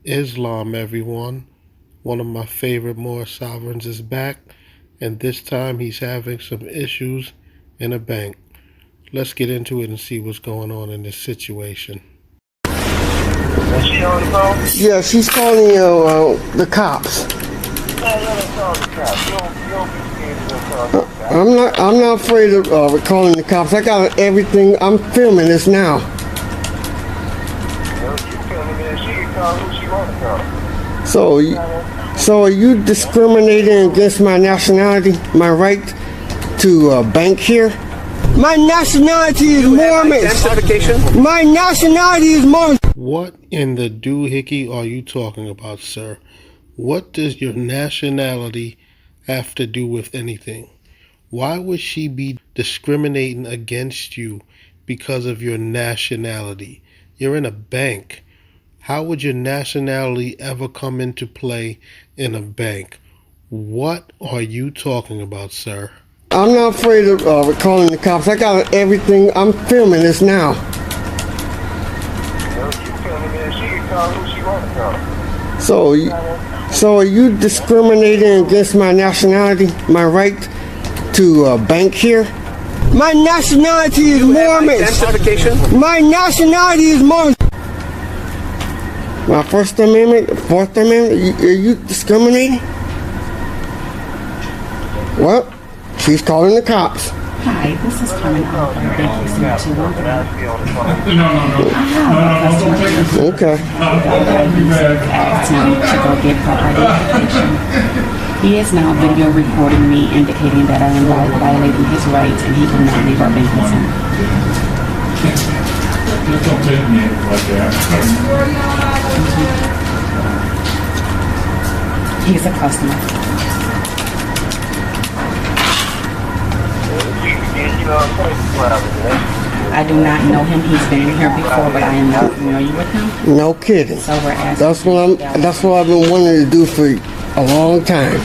Islam, everyone. One of my favorite Moorish sovereigns is back, and this time he's having some issues in a bank. Let's get into it and see what's going on in this situation. Is she on the phone? Yeah, she's calling the cops. I'm not afraid of calling the cops. I got everything. I'm filming this now. So are you discriminating against my nationality, my right to bank here? My nationality is Mormon. My nationality is Mormon. What in the doohickey are you talking about, sir? What does your nationality have to do with anything? Why would she be discriminating against you because of your nationality? You're in a bank. How would your nationality ever come into play in a bank? What are you talking about, sir? I'm not afraid of calling the cops. I got everything. I'm filming this now. So are you discriminating against my nationality, my right to bank here? My nationality is Mormon. My nationality is Mormon. My First Amendment, Fourth Amendment, are you discriminating? Well, she's calling the cops. Hi, this is Carmen Alford. Thank you so much. Okay. Asked him to go get her identification. He is now video recording me, indicating that I am violating his rights and he will not leave our banking center. Don't take me like that. He's a customer. I do not know him. He's been in here before, but I am not familiar with him. No kidding. So we're asking. That's what I've been wanting to do for a long time.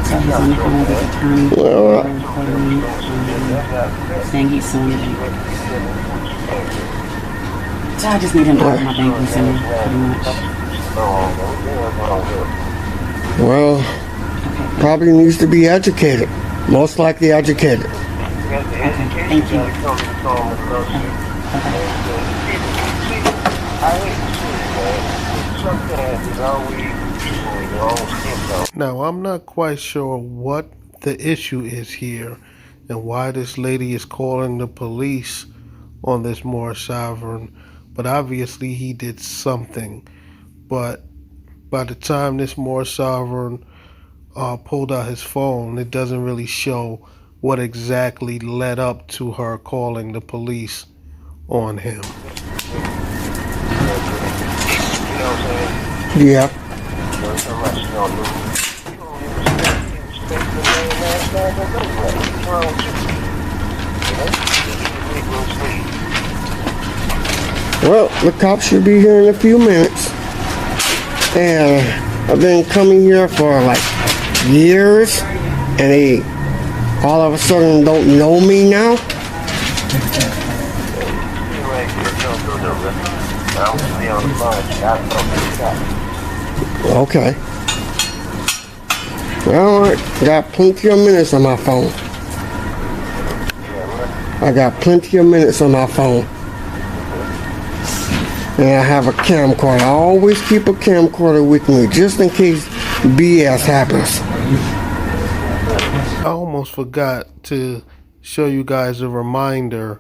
So he's on the phone with the county. Saying he's suing the bank. So I just need him to open my banking center, pretty much. Well, probably needs to be educated. Most likely educated. Okay, thank you. Now, I'm not quite sure what the issue is here and why this lady is calling the police on this Moorish sovereign, but obviously he did something. But by the time this Moorish sovereign pulled out his phone, it doesn't really show what exactly led up to her calling the police on him. Yeah. Well, the cops should be here in a few minutes. And I've been coming here for like years, and they all of a sudden don't know me now. Okay. Well, I got plenty of minutes on my phone. And I have a camcorder. I always keep a camcorder with me just in case BS happens. I almost forgot to show you guys a reminder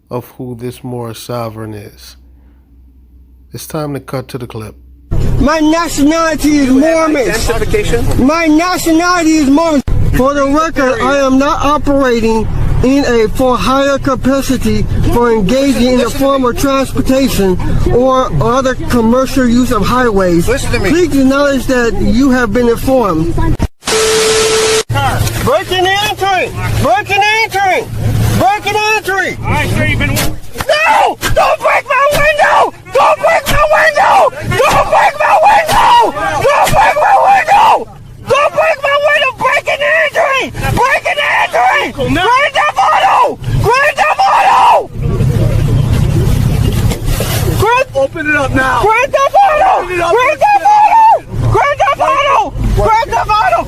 of who this Moorish sovereign is. It's time to cut to the clip. My nationality is Mormon. My nationality is Mormon. For the record, I am not operating in a for-hire capacity for engaging in a form of transportation or other commercial use of highways. Please acknowledge that you have been informed. Breaking and entering! Breaking and entering! Breaking and entering! I sure you've been. No! Don't break my window! Don't break my window! Don't break my window! Don't break my window! Don't break my window! Breaking and entering! Breaking and entering! Grand Theft Auto! Grand Theft Auto! Open it up now. Grand Theft Auto! Grand Theft Auto! Grand Theft Auto! Grand Theft Auto!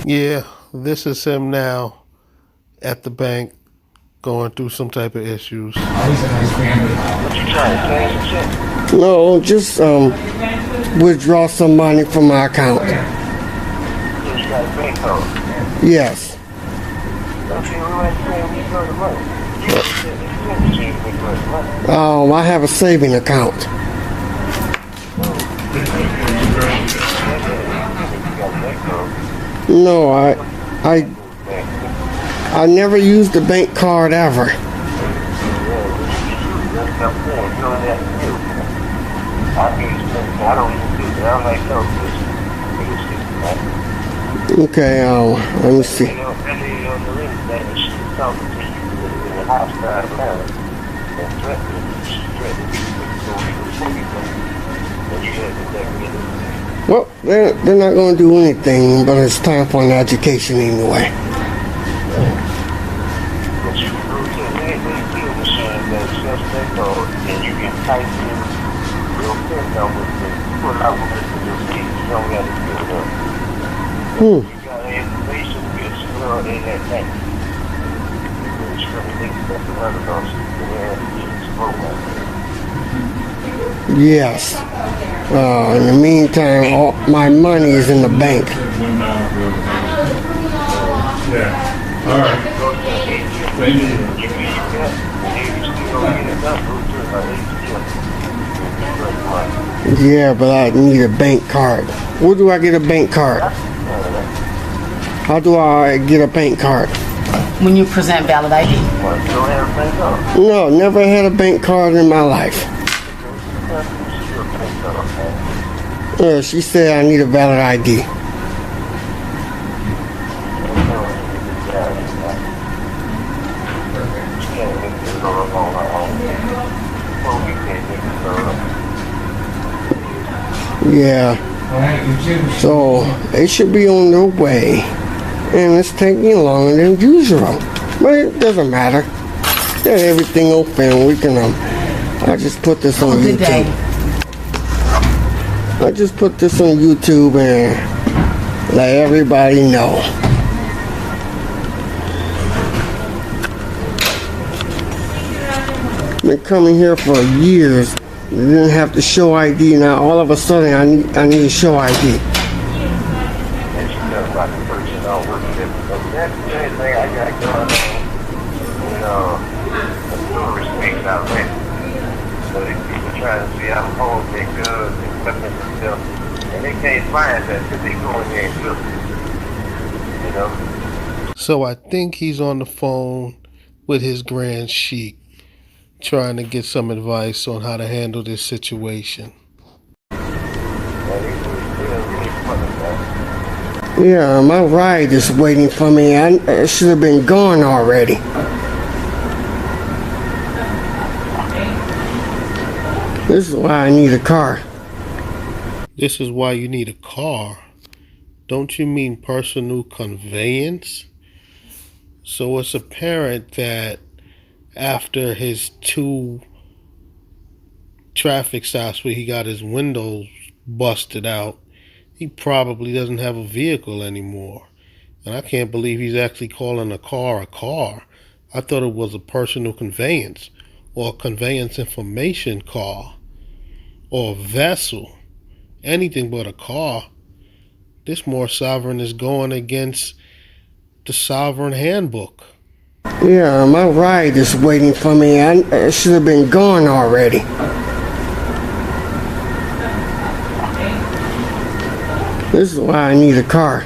Yeah, this is him now at the bank going through some type of issues. What you trying to change the shit? No, just withdraw some money from my account. You got a bank code. Yes. Don't you realize when you go to money? I have a saving account. No, I never used the bank card ever. Okay, let me see. Well, they're not going to do anything, but it's time for an education anyway. Yes. In the meantime, all my money is in the bank. Yeah. All right. Thank you. Yeah, but I need a bank card. Where do I get a bank card? How do I get a bank card? When you present valid ID. No, never had a bank card in my life. She said I need a valid ID. Yeah. So they should be on their way, and it's taking longer than usual. But it doesn't matter. Got everything open. We can. I just put this on YouTube. I just put this on YouTube and let everybody know. Been coming here for years. Didn't have to show ID. Now all of a sudden I need to show ID. Trying to see how old they good and stuff like that, and they can't find that because they go in there and look, you know. So I think he's on the phone with his Grand Sheik, trying to get some advice on how to handle this situation. Yeah, my ride is waiting for me. I should have been gone already. This is why I need a car. This is why you need a car? Don't you mean personal conveyance? So it's apparent that after his 2 traffic stops where he got his windows busted out, he probably doesn't have a vehicle anymore. And I can't believe he's actually calling a car a car. I thought it was a personal conveyance or a conveyance information car or a vessel. Anything but a car. This more sovereign is going against the sovereign handbook. Yeah, my ride is waiting for me. I should have been gone already. This is why I need a car.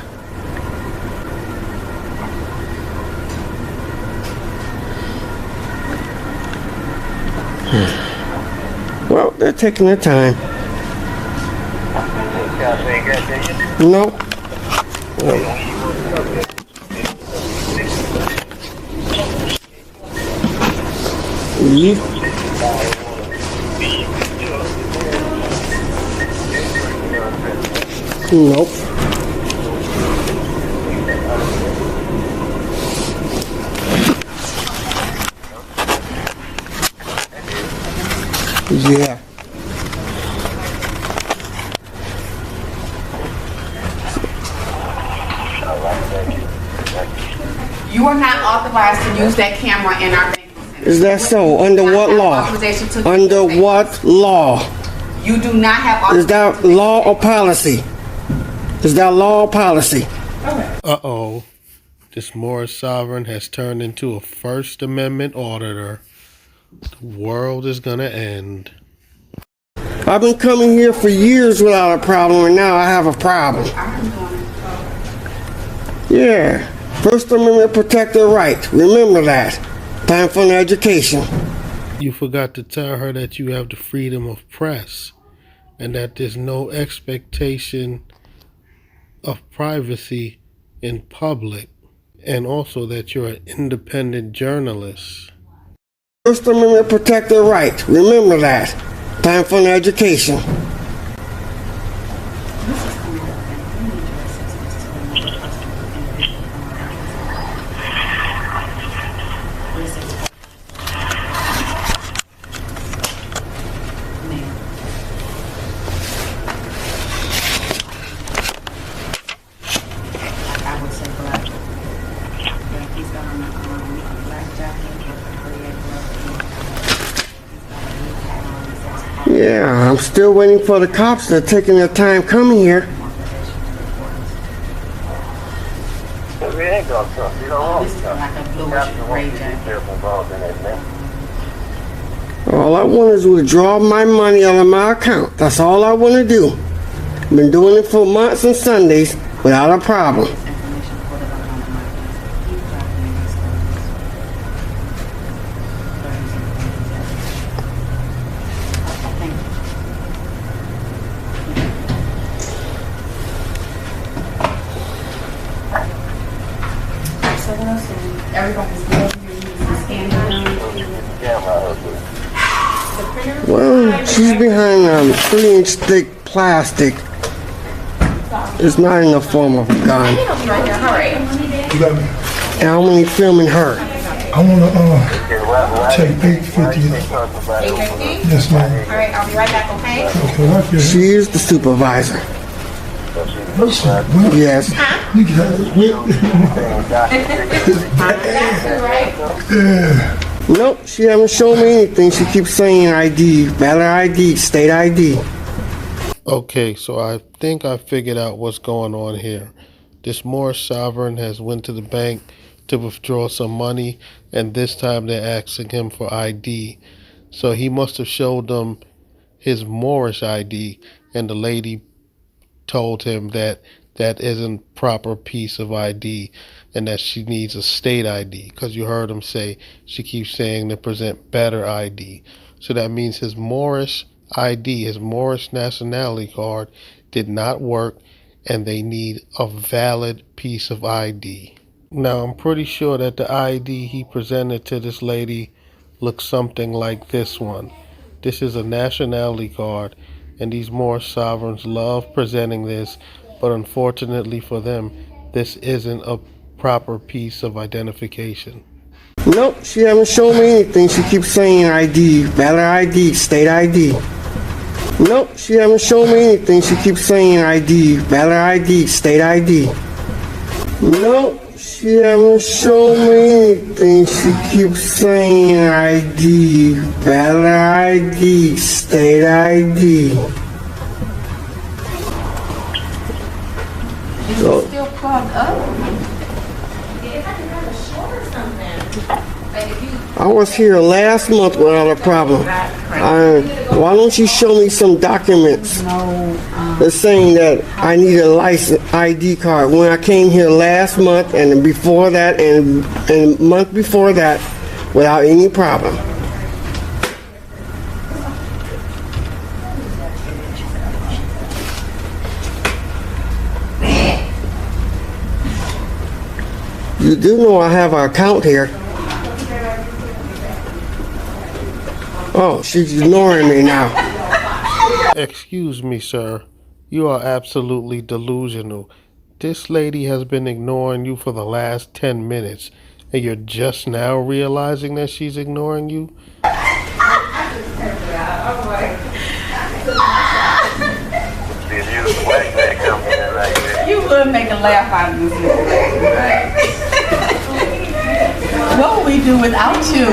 Well, they're taking their time. No. Nope. Yeah. You are not authorized to use that camera in our banking center. Is that so? Under what law? Under what law? You do not have Is that law or policy? Is that law or policy? Uh-oh. This Moorish sovereign has turned into a First Amendment auditor. The world is gonna end. I've been coming here for years without a problem, and now I have a problem. Yeah. First Amendment protect their right. Remember that. Time for an education. You forgot to tell her that you have the freedom of press and that there's no expectation of privacy in public, and also that you're an independent journalist. First Amendment protect their right. Remember that. Time for an education. Yeah, I'm still waiting for the cops. They're taking their time coming here. We ain't gonna trust. You don't want to trust. All I want is to withdraw my money out of my account. That's all I want to do. I've been doing it for months and Sundays without a problem. Well, she's behind 3-inch thick plastic. It's not in the form of a gun. And I'm only filming her. I want to take 850. Yes, ma'am. All right, I'll be right back, okay? Okay. She is the supervisor. Yes. Nope, she haven't shown me anything. She keeps saying ID, valid ID, state ID. Okay, so I think I figured out what's going on here. This Moorish sovereign has went to the bank to withdraw some money, and this time they're asking him for ID. So he must have showed them his Moorish ID, and the lady told him that that isn't proper piece of ID and that she needs a state ID, because you heard him say she keeps saying to present better ID. So that means his Moorish ID, his Moorish nationality card, did not work, and they need a valid piece of ID. Now, I'm pretty sure that the ID he presented to this lady looks something like this one. This is a nationality card, and these Moorish sovereigns love presenting this, but unfortunately for them, this isn't a proper piece of identification. Nope, she haven't shown me anything. She keeps saying ID, valid ID, state ID. Nope, she haven't shown me anything. She keeps saying ID, valid ID, state ID. Nope, she haven't shown me anything. She keeps saying ID, valid ID, state ID. So, Still plugged up? I was here last month without a problem. Why don't you show me some documents that's saying that I need a license ID card when I came here last month and before that and a month before that without any problem. You do know I have an account here. Oh, she's ignoring me now. Excuse me, sir. You are absolutely delusional. This lady has been ignoring you for the last 10 minutes, and you're just now realizing that she's ignoring you? See, if you was a white man coming in like that. You would make a laugh out of this situation, right? What would we do without you?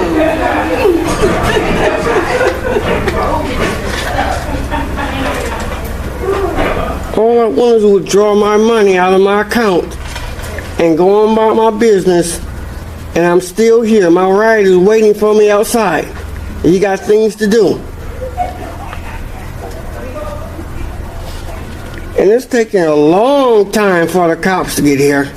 All I want is to withdraw my money out of my account and go on about my business, and I'm still here. My ride is waiting for me outside. You got things to do. And it's taking a long time for the cops to get here.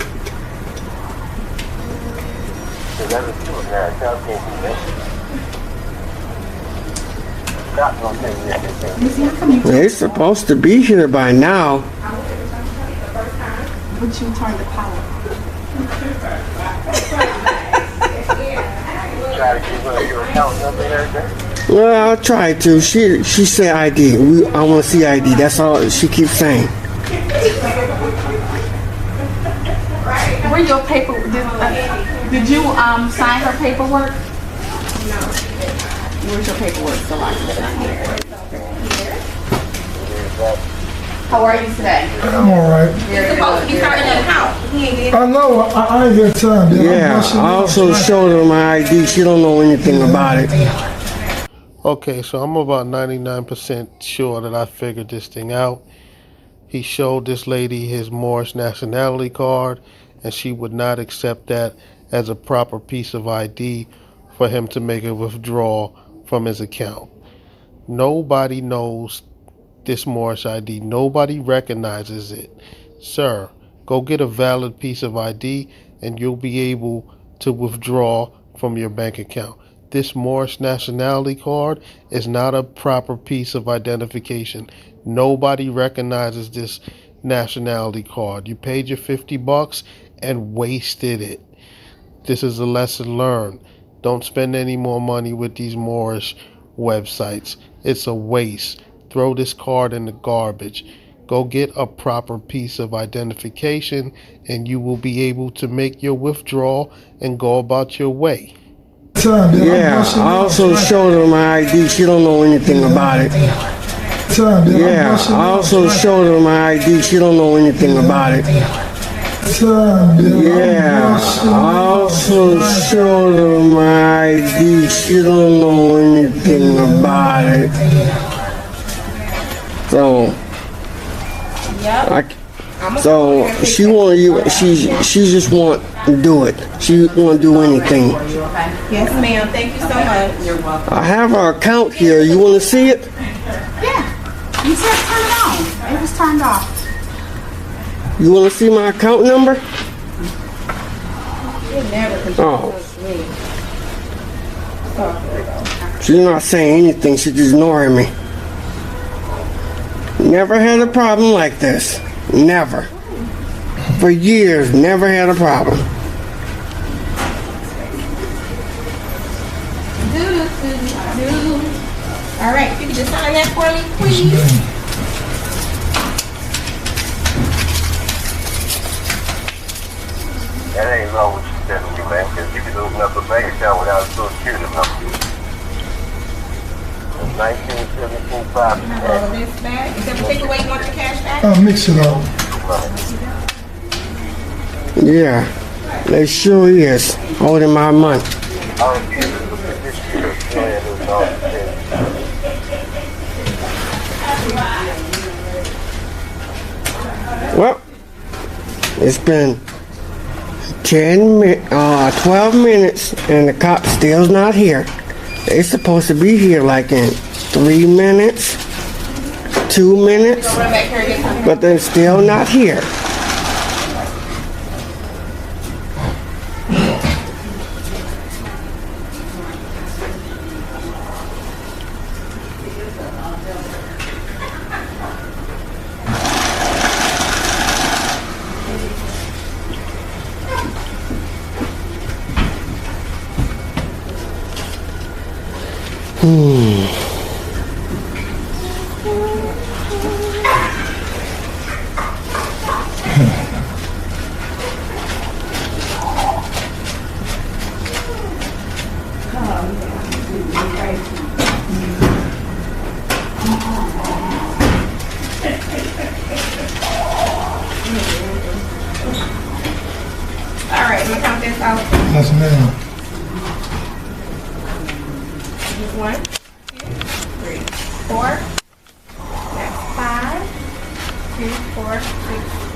They're supposed to be here by now. Would you turn the power? Well, I'll try to. She said ID. I want to see ID. That's all she keeps saying. Where your paper? Did you sign her paperwork? No. Where's your paperwork? So I How are you today? I'm all right. You're supposed to be starting an account. I know. I ain't got time. Yeah, I also showed her my ID. She don't know anything about it. Okay, so I'm about 99% sure that I figured this thing out. He showed this lady his Moorish nationality card, and she would not accept that as a proper piece of ID for him to make a withdrawal from his account. Nobody knows this Moorish ID. Nobody recognizes it. Sir, go get a valid piece of ID and you'll be able to withdraw from your bank account. This Moorish nationality card is not a proper piece of identification. Nobody recognizes this nationality card. You paid your $50 and wasted it. This is a lesson learned. Don't spend any more money with these Moorish websites. It's a waste. Throw this card in the garbage. Go get a proper piece of identification and you will be able to make your withdrawal and go about your way. Yeah, I also showed her my ID. She don't know anything about it. Yeah, I also showed her my ID. She don't know anything about it. Yeah, I also showed her my ID. She don't know anything about it. So, she want you. She just want to do it. She want to do anything. Yes, ma'am. Thank you so much. You're welcome. I have her account here. You want to see it? Yeah. You said turn it on. It was turned off. You want to see my account number? Oh. She's not saying anything. She's just ignoring me. Never had a problem like this. Never. For years, never had a problem. All right, you can just sign that for me, please. That ain't know what she's telling you, man, because you can open up a bank account without a social security number. 1975. All of this back. Is that the away you want your cash back? I'll mix it up. Yeah, they sure is holding my money. Well, it's been 12 minutes and the cop still's not here. They're supposed to be here like in 3 minutes, 2 minutes, but they're still not here. Yes, ma'am. 1, 2, 3, 4. That's 5. 2, 4, 6,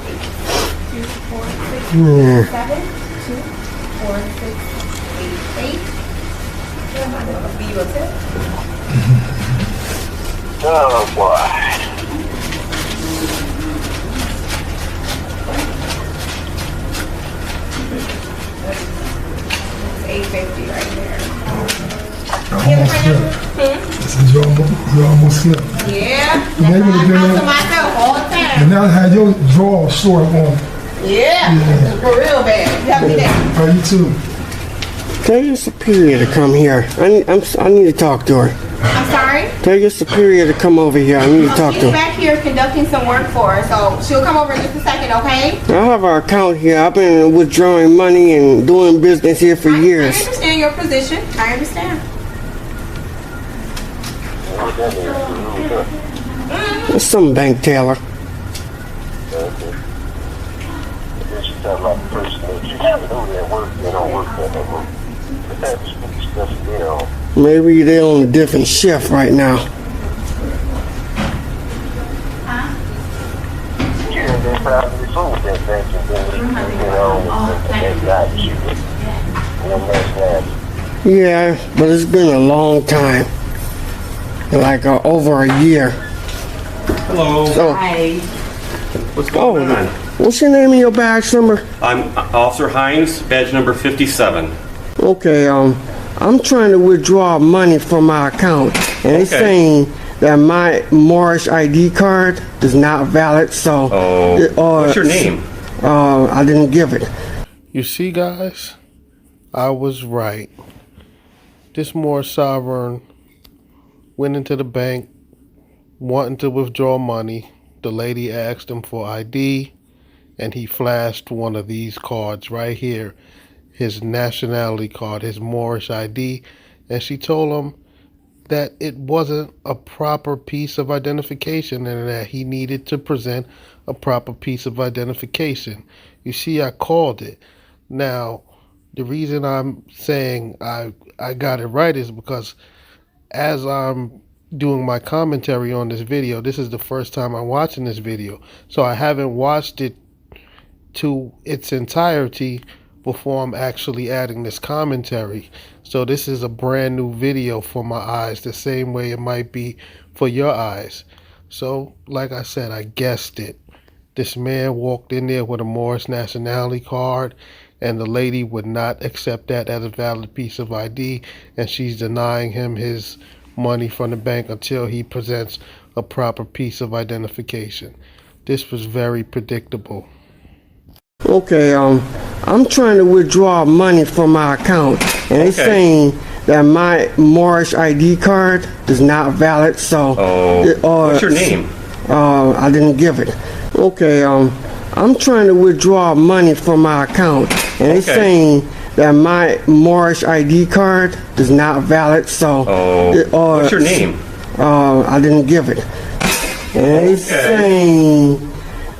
8. 2, 4, 6, 7. 2, 4, 6, 8, 8. I'm not gonna be able to. Oh boy. It's 850 right there. This is you almost slipped. Yeah. And they would have been I to myself all the time. And now had your draw short on. Yeah. For real bad. You have a good day. How you too? Tell your superior to come here. I need to talk to her. I'm sorry? Tell your superior to come over here. I need to talk to She's her. back here conducting some work for her, so she'll come over in just a second, okay? I have our account here. I've been withdrawing money and doing business here for years. I understand your position. I understand. It's some bank teller. Maybe they're on a different shift right now. Yeah, but it's been a long time. Like over a year. Hello. So, Hi. What's going on? what's your name and your badge number? I'm Officer Hines, badge number 57. Okay, I'm trying to withdraw money from my account, and it's saying that my Moorish ID card is not valid, so... What's your name? I didn't give it. You see, guys, I was right. This Moorish sovereign went into the bank wanting to withdraw money. The lady asked him for ID, and he flashed one of these cards right here, his nationality card, his Moorish ID, and she told him that it wasn't a proper piece of identification and that he needed to present a proper piece of identification. You see, I called it. Now, the reason I'm saying I got it right is because as I'm doing my commentary on this video, this is the first time I'm watching this video, so I haven't watched it to its entirety before I'm actually adding this commentary. So this is a brand new video for my eyes, the same way it might be for your eyes. So like I said, I guessed it. This man walked in there with a Moorish nationality card, and the lady would not accept that as a valid piece of ID, and she's denying him his money from the bank until he presents a proper piece of identification. This was very predictable. Okay, I'm trying to withdraw money from my account, and it's saying that my Moorish ID card is not valid, so... what's your name? I didn't give it. Okay, I'm trying to withdraw money from my account, and it's saying that my Moorish ID card is not valid, so... what's your name? I didn't give it. And it's saying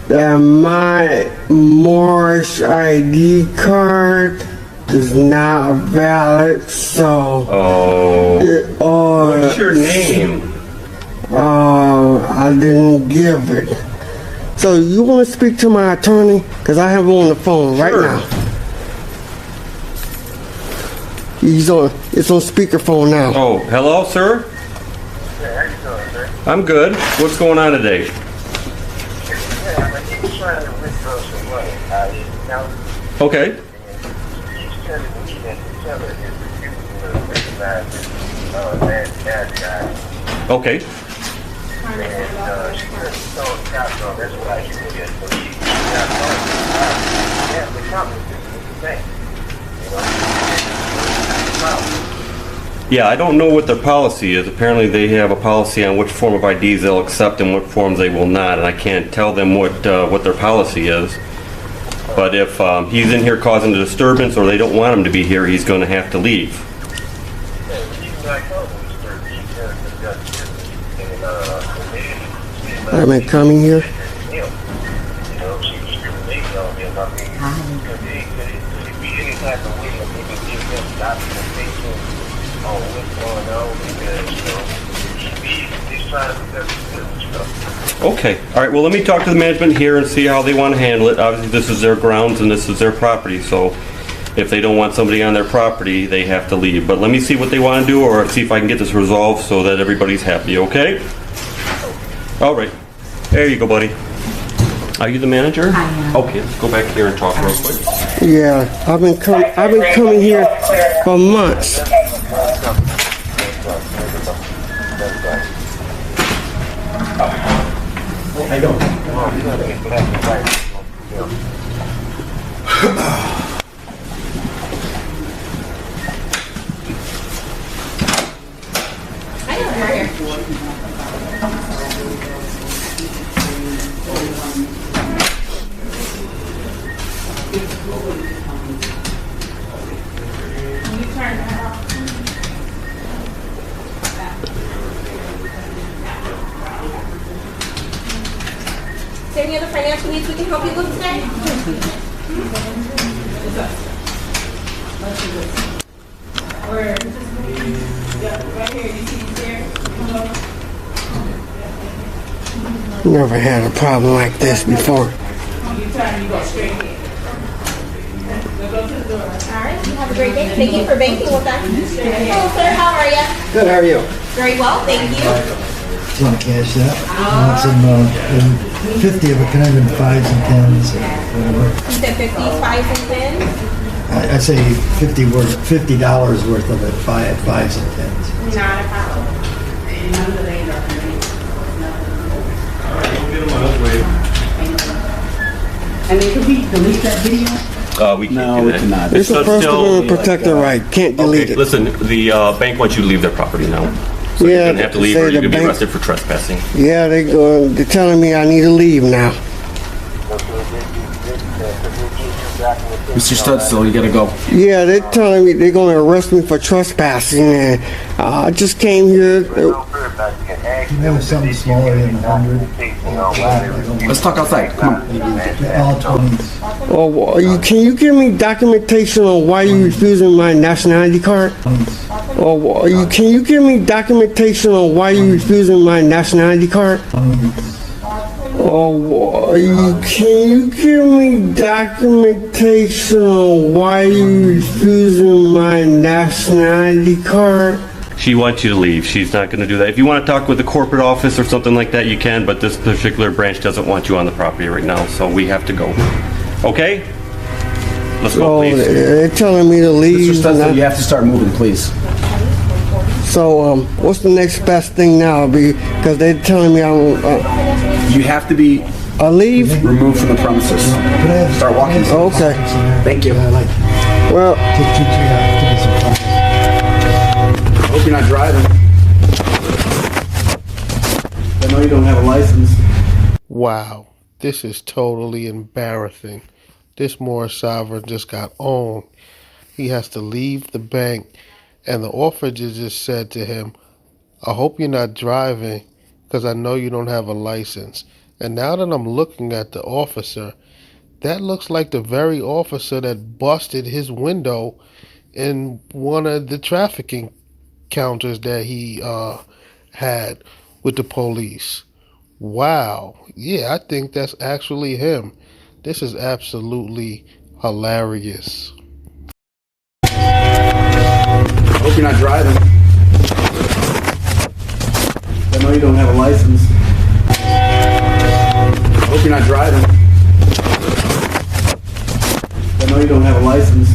that my Moorish ID card is not valid, so... what's your name? I didn't give it. So you want to speak to my attorney? Because I have him on the phone right now. It's on speakerphone now. Oh, hello, sir? How you doing, sir? I'm good. What's going on today? Yeah, but he was trying to withdraw some money out of his account. Okay. And he's telling me that the teller is refusing to recognize that guy. Okay. And she couldn't throw the cops on. That's why she did it. So she got on. Yeah, the company is the same. You know? Yeah, I don't know what their policy is. Apparently they have a policy on which form of IDs they'll accept and what forms they will not, and I can't tell them what their policy is. But if he's in here causing a disturbance or they don't want him to be here, he's going to have to leave. I've been coming here. any type of way that they can give them documentation on what's going on because, he's trying to protect himself. Okay. All right. Well, let me talk to the management here and see how they want to handle it. Obviously, this is their grounds and this is their property. So if they don't want somebody on their property, they have to leave. But let me see what they want to do or see if I can get this resolved so that everybody's happy. Okay? All right. There you go, buddy. Are you the manager? I am. Okay. Let's go back here and talk real quick. Yeah, I've been coming here for months. I don't. You gotta get black and white. Is there any other financial needs we can help you with today? Never had a problem like this before. All right, you have a great day. Thank you for banking with us. Hello, sir. How are you? Good, how are you? Very well, thank you. Do you want to cash that? In 50 of it, can I have in 5s and 10s or whatever? You said 50, 5s, and 10s? I say $50 worth of it, 5s and 10s. Not a problem. And then could we delete that video? We can't No, do we that. cannot. It's a First Amendment protected right. Can't delete Okay, it. listen, the bank wants you to leave their property now. So Yeah, you're going to have to leave say or you're the going to be bank- arrested for trespassing. Yeah, they're telling me I need to leave now. Mr. Studstill, you gotta go. Yeah, they're telling me they're going to arrest me for trespassing, and I just came here. You have something smaller than 100? Let's talk outside. Come on. All 20s. Oh, can you give me documentation on why you're refusing my nationality card? Oh, can you give me documentation on why you're refusing my nationality card? Oh, can you give me documentation on why you're refusing my nationality card? She wants you to leave. She's not going to do that. If you want to talk with the corporate office or something like that, you can, but this particular branch doesn't want you on the property right now, so we have to go. Okay? Let's go, Oh, please. they're telling me to Mr. leave. Studstill, you have to start moving, please. So, what's the next best thing now? Because they're telling me You have to be I'll leave? removed from the premises. Start walking. Okay. Thank you. Well, Take 2, 3 out to get some fries. I hope you're not driving. I know you don't have a license. Wow, this is totally embarrassing. This Moorish sovereign just got owned. He has to leave the bank, and the officer just said to him, I hope you're not driving because I know you don't have a license. And now that I'm looking at the officer, that looks like the very officer that busted his window in one of the trafficking counters that he had with the police. Wow. Yeah, I think that's actually him. This is absolutely hilarious. I hope you're not driving. I know you don't have a license. I hope you're not driving. I know you don't have a license.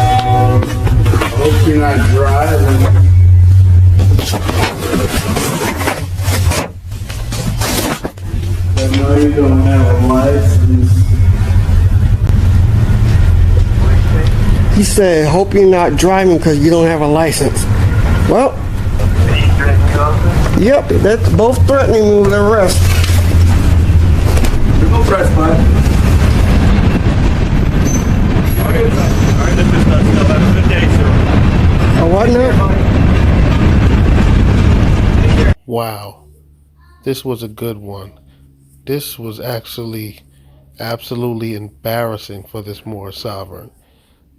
I hope you're not driving. I know you don't have a license. he said, hope you're not driving because you don't have a license. Well, yep, that's both threatening me with arrest. There's no press, bud. All right, this is still have a good day, sir. Oh, what now? Wow. This was a good one. This was actually Absolutely embarrassing for this Moorish sovereign.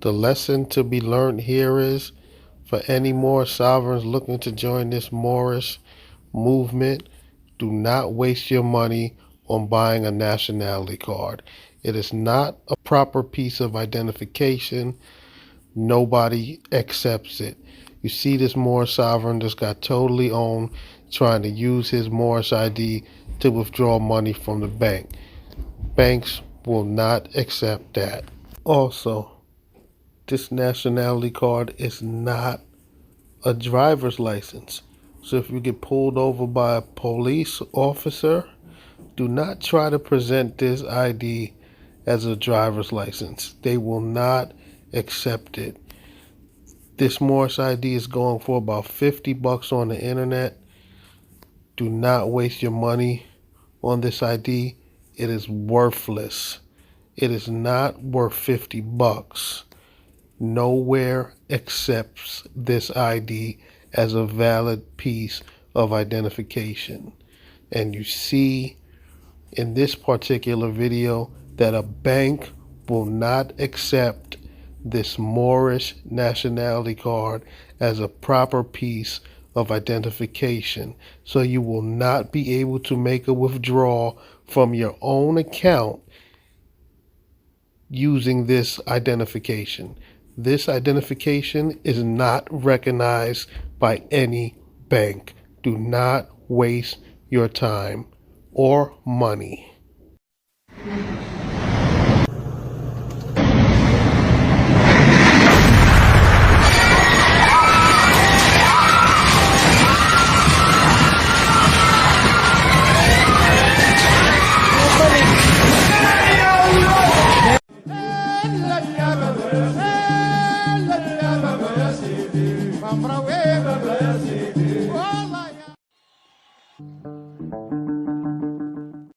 The lesson to be learned here is, for any Moorish sovereigns looking to join this Moorish movement, do not waste your money on buying a nationality card. It is not a proper piece of identification. Nobody accepts it. You see this Moorish sovereign just got totally owned trying to use his Moorish ID to withdraw money from the bank. Banks will not accept that. Also, this nationality card is not a driver's license. So if you get pulled over by a police officer, do not try to present this ID as a driver's license. They will not accept it. This Moorish ID is going for about $50 on the internet. Do not waste your money on this ID. It is worthless. It is not worth $50. Nowhere accepts this ID as a valid piece of identification. And you see in this particular video that a bank will not accept this Moorish nationality card as a proper piece of identification. So you will not be able to make a withdrawal from your own account using this identification. This identification is not recognized by any bank. Do not waste your time or money. Let's